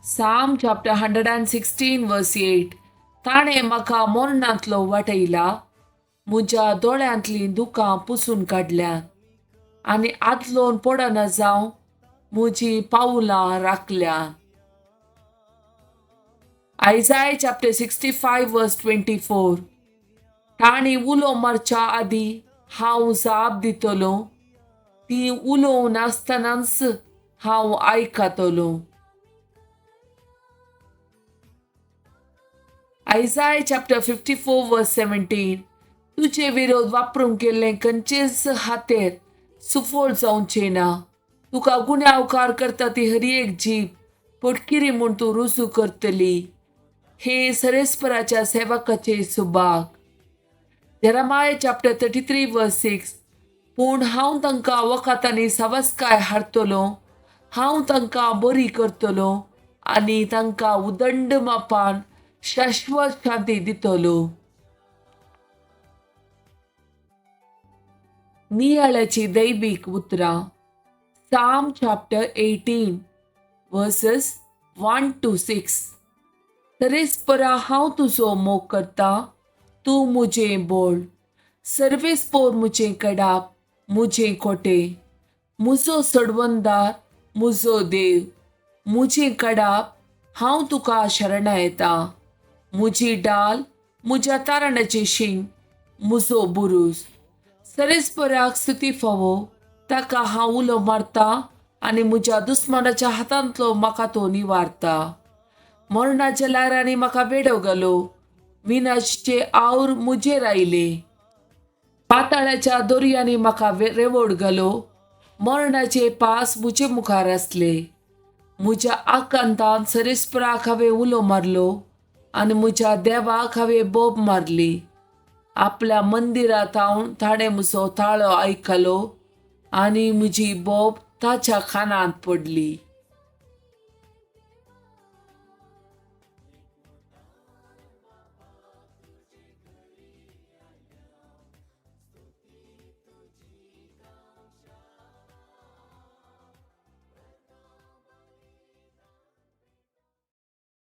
Psalm chapter 116 verse 8. ताणे म्हाका मरणांतलो वाटयला, म्हज्या दोळ्यांतलीं दुकां पुसून काडल्यात, आनी आदलोवन पडना जावं म्हजीं पावलां राखल्यात. Isaiah chapter 65 verse 24. ताणी उलो मारच्या आदीं हांव जाप दितलों, ती उलोवनासतनाच हांव आयकतलों. Isaiah chapter 54 verse 17. तुजे विरोध वापरूंक केल्लें खंयचेच हातेर सुफोळ जावचें ना. तुका गुन्यांवकार करता ती हर एक जीब पडकिरी म्हूण तूं रुजू करतली. हे सरेस्पराच्या सेवकाचे सुभाग. Jeremiah chapter 33 verse 6. पूण हांव तांकां वखद आनी सावस्काय हाडटलों, हांव तांकां बरी करतलों आनी तांकां उदंड मापान शाश्वत शांती दितलों. नियाळ्याची दैवीक उतरां. Psalm chapter 18 verses 1 to 6. सरेस्परा हांव तुजो मोग करता, तूं मुजें बोळ. सर्वेस्पोर मुजें कडाप, मुजें कोटे, मुजो सडवंदार, मुजो देव. मुजें कडाप, हांव तुका शरणा येता. मुजी डाल, मुज्या तारणाचें शिंग, मुजो बुरूज. सरेस्पराक स्तुती फावो, ताका हांव उलो मारता आनी म्हज्या दुस्मानाच्या हातांतलो म्हाका तो निवारता. मरणाच्या लारांनी म्हाका वेडो घालो, विनाशचे आवर मुजेर आयले. पाताळाच्या दोरयांनी म्हाका रेवोड घालो, मरणाचे पास मुजे मुखार आसले. म्हज्या आकांतांत सरेस्पराक हांवें उलो मारलो आनी म्हज्या देवाक हांवें बोब मारली. आपल्या मंदिरांत ताणें म्हजो ताळो आयकलो आनी म्हजी बोब ताच्या कानांत पडली.